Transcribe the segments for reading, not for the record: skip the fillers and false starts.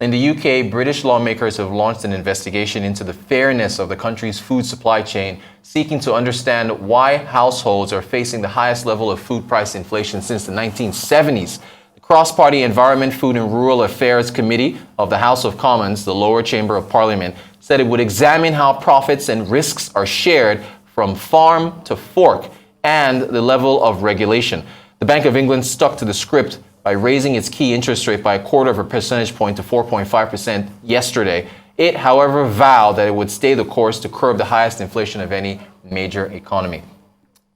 In the UK, British lawmakers have launched an investigation into the fairness of the country's food supply chain, seeking to understand why households are facing the highest level of food price inflation since the 1970s. The Cross-Party Environment, Food and Rural Affairs Committee of the House of Commons, the lower chamber of Parliament, said it would examine how profits and risks are shared from farm to fork and the level of regulation. The Bank of England stuck to the script by raising its key interest rate by 1/4 percentage point to 4.5% yesterday. It, however, vowed that it would stay the course to curb the highest inflation of any major economy.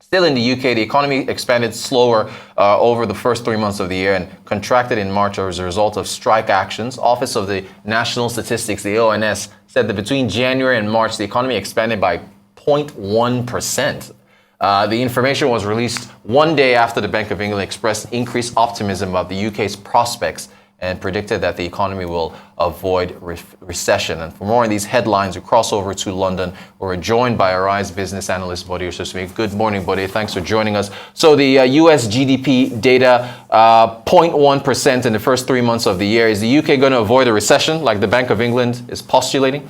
Still in the UK, the economy expanded slower over the first 3 months of the year and contracted in March as a result of strike actions. Office of the National Statistics, the ONS, said that between January and March, the economy expanded by 0.1%. The information was released one day after the Bank of England expressed increased optimism about the UK's prospects and predicted that the economy will avoid recession. And for more on these headlines, we cross over to London, where we're joined by Arise business analyst Bode Ososanmi. Good morning, Bode. Thanks for joining us. So the US GDP data, 0.1% in the first 3 months of the year. Is the UK going to avoid a recession like the Bank of England is postulating?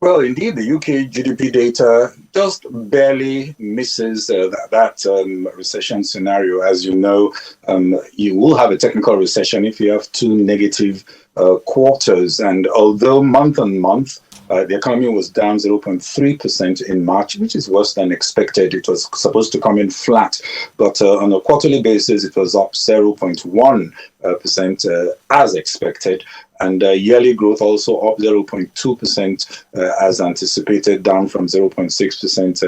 Well, indeed, the UK GDP data just barely misses that recession scenario. As you know, you will have a technical recession if you have two negative quarters. And although month on month, the economy was down 0.3% in March, which is worse than expected. It was supposed to come in flat, but on a quarterly basis, it was up 0.1% as expected. And yearly growth also up 0.2% as anticipated, down from 0.6%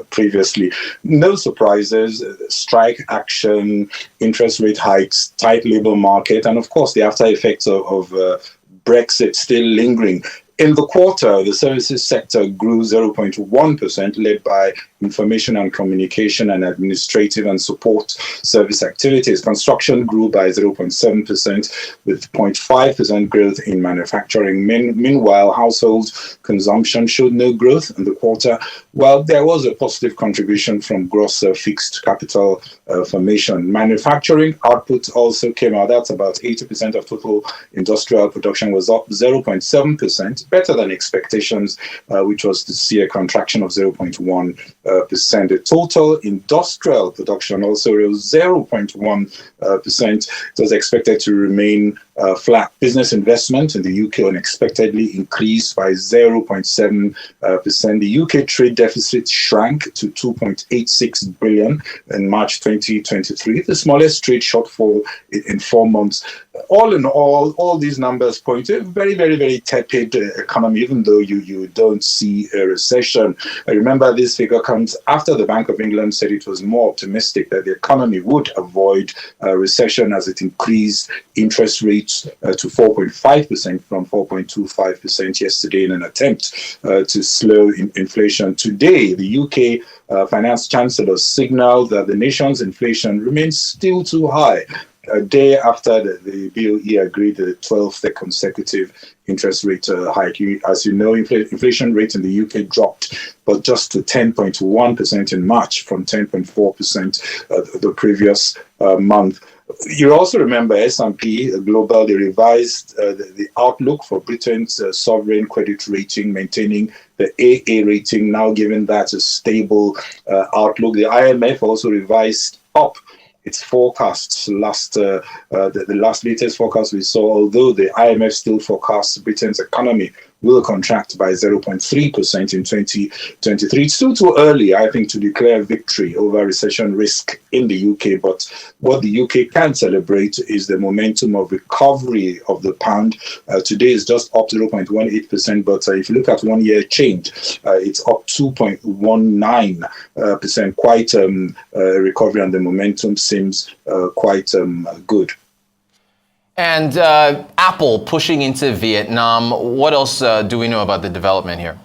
previously. No surprises, strike action, interest rate hikes, tight labor market, and of course the after effects of Brexit still lingering. In the quarter, the services sector grew 0.1%, led by information and communication and administrative and support service activities. Construction grew by 0.7%, with 0.5% growth in manufacturing. Meanwhile, household consumption showed no growth in the quarter, while there was a positive contribution from gross fixed capital formation. Manufacturing output also came out. That's about 80% of total industrial production, was up 0.7%. Better than expectations, which was to see a contraction of 0.1%. The total industrial production also rose 0.1%. It was expected to remain flat. Business investment in the UK unexpectedly increased by 0.7%. The UK trade deficit shrank to 2.86 billion in March 2023, the smallest trade shortfall in 4 months. All in all these numbers point to a very, very, very tepid economy, even though you don't see a recession. I remember this figure comes after the Bank of England said it was more optimistic that the economy would avoid a recession as it increased interest rates to 4.5% from 4.25% yesterday in an attempt to slow inflation. Today, the UK Finance Chancellor signaled that the nation's inflation remains still too high, a day after the BOE agreed the 12th consecutive interest rate hike. As you know, inflation rate in the UK dropped, but just to 10.1% in March from 10.4% the previous month. You also remember S&P Global, they revised the outlook for Britain's sovereign credit rating, maintaining the AA rating, now giving that a stable outlook. The IMF also revised up its forecasts. The latest forecast we saw, although the IMF still forecasts Britain's economy will contract by 0.3% in 2023. It's still too early, I think, to declare victory over recession risk in the UK. But what the UK can celebrate is the momentum of recovery of the pound. Today is just up 0.18%, but if you look at 1 year change, it's up 2.19%. Quite a recovery, and the momentum seems quite good. And Apple pushing into Vietnam. What else do we know about the development here?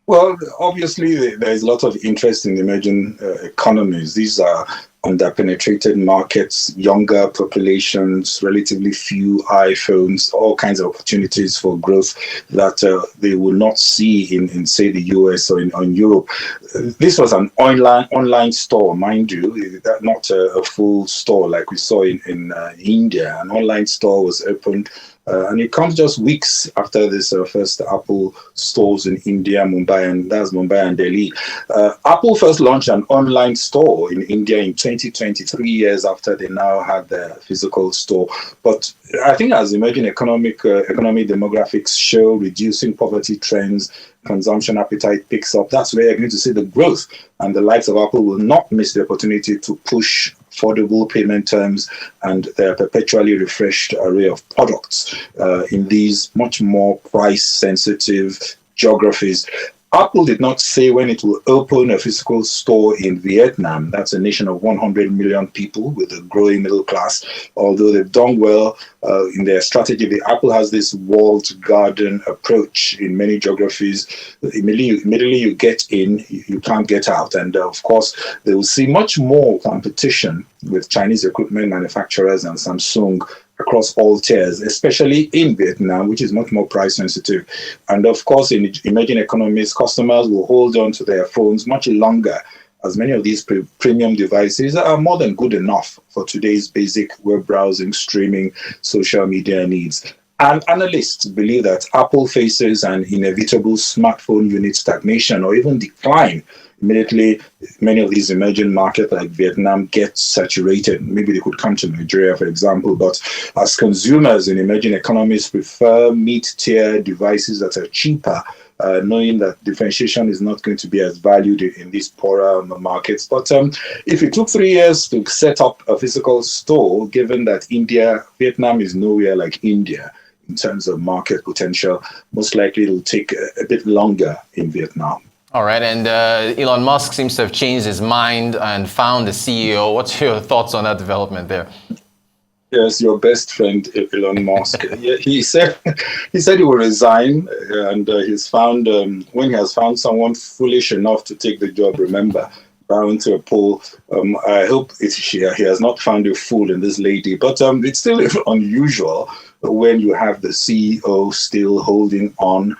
Well, obviously, there is a lot of interest in emerging economies. These are underpenetrated markets, younger populations, relatively few iPhones, all kinds of opportunities for growth that they will not see in say, the US or in Europe. This was an online store, mind you, not a full store like we saw in India. An online store was opened. And it comes just weeks after this first Apple stores in India, Mumbai, and that's Mumbai and Delhi. Apple first launched an online store in India in 2020, 3 years after they now had their physical store. But I think as emerging economic demographics show, reducing poverty trends, consumption appetite picks up, that's where you're going to see the growth. And the likes of Apple will not miss the opportunity to push affordable payment terms and their perpetually refreshed array of products in these much more price-sensitive geographies. Apple did not say when it will open a physical store in Vietnam. That's a nation of 100 million people with a growing middle class. Although they've done well in their strategy, Apple has this walled garden approach in many geographies. Immediately you get in, you can't get out. And of course, they will see much more competition with Chinese equipment manufacturers and Samsung across all tiers, especially in Vietnam, which is much more price sensitive. And of course, in emerging economies, customers will hold on to their phones much longer, as many of these premium devices are more than good enough for today's basic web browsing, streaming, social media needs. And analysts believe that Apple faces an inevitable smartphone unit stagnation or even decline immediately many of these emerging markets like Vietnam get saturated. Maybe they could come to Nigeria, for example, but as consumers in emerging economies prefer mid-tier devices that are cheaper, knowing that differentiation is not going to be as valued in these poorer markets. But if it took 3 years to set up a physical store, given that Vietnam is nowhere like India in terms of market potential, most likely it will take a bit longer in Vietnam. All right, and Elon Musk seems to have changed his mind and found a CEO. What's your thoughts on that development there? Yes, your best friend, Elon Musk. he said he will resign, and he's found when he has found someone foolish enough to take the job. Remember, bowing to a poll. I hope he has not found a fool in this lady, but it's still unusual when you have the CEO still holding on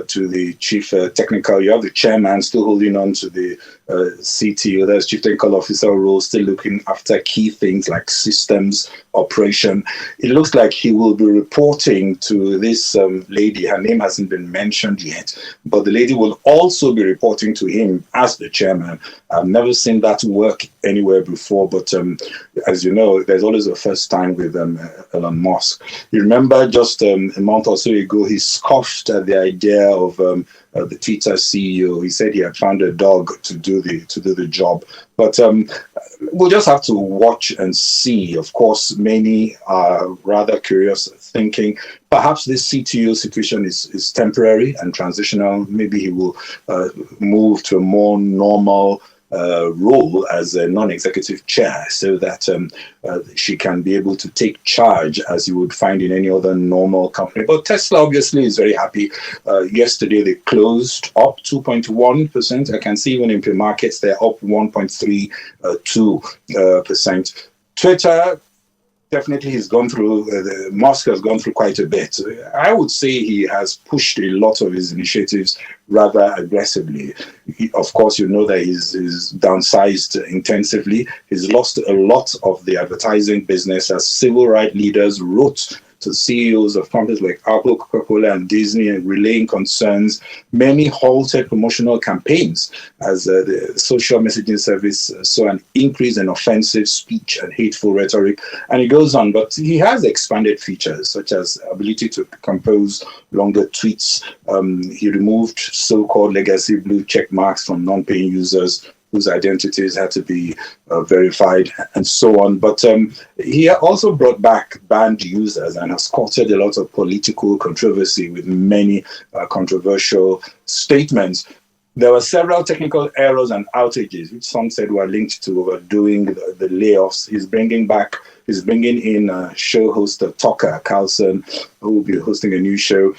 to the chief technical. You have the chairman still holding on to the CTO, that's chief technical officer role, still looking after key things like systems operation. It looks like he will be reporting to this lady. Her name hasn't been mentioned yet, but the lady will also be reporting to him as the chairman. I've never seen that work anywhere before, but as you know, there's always a first time with Elon Musk. You remember just a month or so ago, he scoffed at the idea of the Twitter CEO. He said he had found a dog to do the job. But we'll just have to watch and see. Of course, many are rather curious, thinking perhaps this CTO situation is temporary and transitional. Maybe he will move to a more normal role as a non-executive chair, so that she can be able to take charge as you would find in any other normal company. But Tesla obviously is very happy. Yesterday they closed up 2.1%. I can see even in pre-markets they're up 1.32%. Twitter, definitely Musk has gone through quite a bit. I would say he has pushed a lot of his initiatives rather aggressively. Of course, you know that he's downsized intensively. He's lost a lot of the advertising business as civil rights leaders wrote to CEOs of companies like Apple, Coca-Cola, and Disney, and relaying concerns. Many halted promotional campaigns as the social messaging service saw an increase in offensive speech and hateful rhetoric. And it goes on, but he has expanded features such as ability to compose longer tweets. He removed so-called legacy blue check marks from non-paying users whose identities had to be verified, and so on. But he also brought back banned users and has courted a lot of political controversy with many controversial statements. There were several technical errors and outages, which some said were linked to overdoing the layoffs. He's bringing in show host Tucker Carlson, who will be hosting a new show.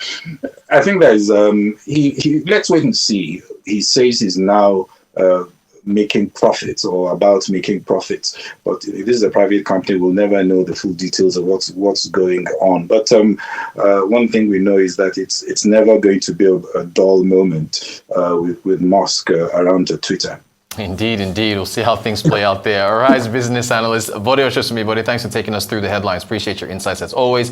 I think there's let's wait and see. He says he's now making profits or about making profits. But if this is a private company, we'll never know the full details of what's going on. But one thing we know is that it's never going to be a dull moment with Musk around Twitter. Indeed, indeed. We'll see how things play out there. All right, business analyst Bode Ososanmi. Bode, thanks for taking us through the headlines. Appreciate your insights as always.